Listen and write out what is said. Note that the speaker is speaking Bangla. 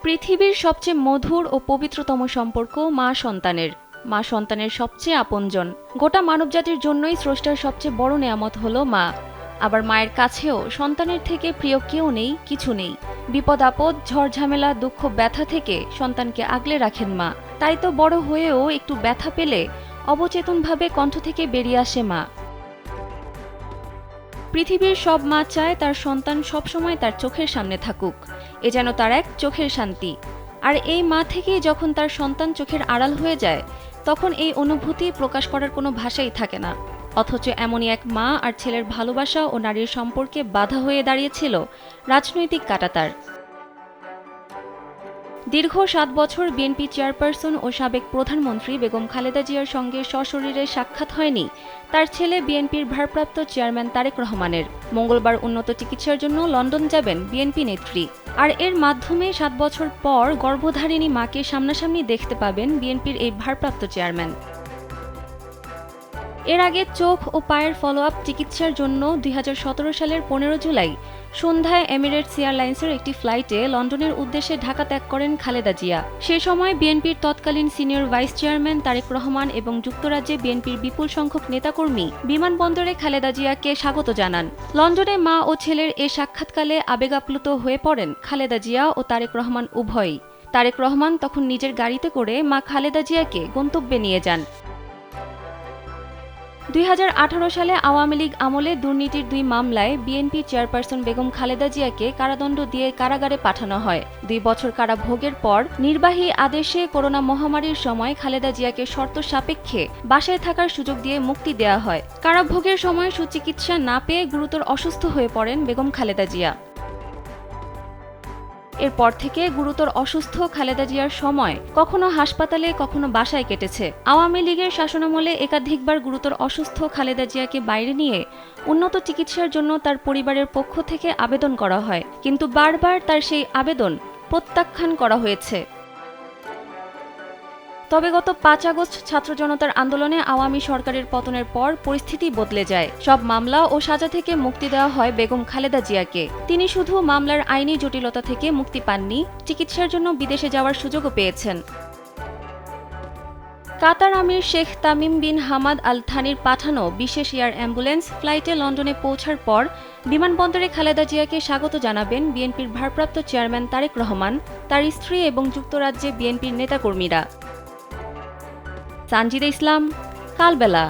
পৃথিবীর সবচেয়ে মধুর ও পবিত্রতম সম্পর্ক মা সন্তানের। মা সন্তানের সবচেয়ে আপনজন। গোটা মানবজাতির জন্যই স্রষ্টার সবচেয়ে বড় নেয়ামত হলো মা। আবার মায়ের কাছেও সন্তানের থেকে প্রিয় কেউ নেই, কিছু নেই। বিপদ আপদ, ঝড় ঝামেলা, দুঃখ ব্যথা থেকে সন্তানকে আগলে রাখেন মা। তাই তো বড় হয়েও একটু ব্যথা পেলে অবচেতনভাবে কণ্ঠ থেকে বেরিয়ে আসে মা। পৃথিবীর সব মা চায় তার সন্তান সবসময় তার চোখের সামনে থাকুক। এ যেন তার এক চোখের শান্তি। আর এই মা থেকেই যখন তার সন্তান চোখের আড়াল হয়ে যায়, তখন এই অনুভূতি প্রকাশ করার কোনো ভাষাই থাকে না। অথচ এমনই এক মা আর ছেলের ভালোবাসা ও নারীর সম্পর্কে বাধা হয়ে দাঁড়িয়েছিল রাজনৈতিক কাঁটাতার। দীর্ঘ ৭ বছর বিএনপি চেয়ারপারসন ও সাবেক প্রধানমন্ত্রী বেগম খালেদা জিয়ার সঙ্গে সশরীরে সাক্ষাৎ হয়নি তার ছেলে বিএনপির ভারপ্রাপ্ত চেয়ারম্যান তারেক রহমানের। মঙ্গলবার উন্নত চিকিৎসার জন্য লন্ডন যাবেন বিএনপি নেত্রী। আর এর মাধ্যমে ৭ বছর পর গর্ভধারিণী মাকে সামনাসামনি দেখতে পাবেন বিএনপির এই ভারপ্রাপ্ত চেয়ারম্যান। এর আগে চোখ ও পায়ের ফলো আপ চিকিৎসার জন্য ২০১৭ সালের ১৫ জুলাই সন্ধ্যায় এমিরেটস এয়ারলাইন্সের একটি ফ্লাইটে লন্ডনের উদ্দেশ্যে ঢাকা ত্যাগ করেন খালেদা জিয়া। সে সময় বিএনপির তৎকালীন senior vice chairman Tarique Rahman এবং যুক্তরাজ্যে বিএনপির বিপুল সংখ্যক নেতাকর্মী বিমানবন্দরে খালেদা জিয়াকে স্বাগত জানান। লন্ডনে মা ও ছেলের এ সাক্ষাৎকালে আবেগাপ্লুত হয়ে পড়েন খালেদা জিয়া ও তারেক রহমান উভয়ই। তারেক রহমান তখন নিজের গাড়িতে করে মা খালেদা জিয়াকে গন্তব্যে নিয়ে যান। ২০১৮ সালে আওয়ামী লীগ আমলে দুর্নীতির ২ মামলায় বিএনপি চেয়ারপারসন বেগম খালেদা জিয়াকে কারাদণ্ড দিয়ে কারাগারে পাঠানো হয়। ২ বছর কারাভোগের পর নির্বাহী আদেশে করোনা মহামারীর সময় খালেদা জিয়াকে শর্ত সাপেক্ষে বাসায় থাকার সুযোগ দিয়ে মুক্তি দেওয়া হয়। কারাভোগের সময় সুচিকিৎসা না পেয়ে গুরুতর অসুস্থ হয়ে পড়েন বেগম খালেদা জিয়া। এরপর থেকে গুরুতর অসুস্থ খালেদা জিয়ার সময় কখনো হাসপাতালে, কখনো বাসায় কেটেছে। আওয়ামী লীগের শাসনামলে একাধিকবার গুরুতর অসুস্থ খালেদা জিয়াকে বাইরে নিয়ে উন্নত চিকিৎসার জন্য তার পরিবারের পক্ষ থেকে আবেদন করা হয়, কিন্তু বারবার তার সেই আবেদন প্রত্যাখ্যান করা হয়েছে। তবে গত ৫ আগস্ট ছাত্র জনতার আন্দোলনে আওয়ামী সরকারের পতনের পর পরিস্থিতি বদলে যায়। সব মামলা ও সাজা থেকে মুক্তি দেওয়া হয় বেগম খালেদা জিয়াকে। তিনি শুধু মামলার আইনি জটিলতা থেকে মুক্তি পাননি, চিকিৎসার জন্য বিদেশে যাওয়ার সুযোগও পেয়েছেন। কাতার আমির Sheikh Tamim bin Hamad Al থানির পাঠানো বিশেষ এয়ার অ্যাম্বুলেন্স ফ্লাইটে লন্ডনে পৌঁছার পর বিমানবন্দরে খালেদা জিয়াকে স্বাগত জানাবেন বিএনপির ভারপ্রাপ্ত চেয়ারম্যান তারেক রহমান, তার স্ত্রী এবং যুক্তরাজ্যে বিএনপির নেতাকর্মীরা। সানজিদা ইসলাম, কালবেলা।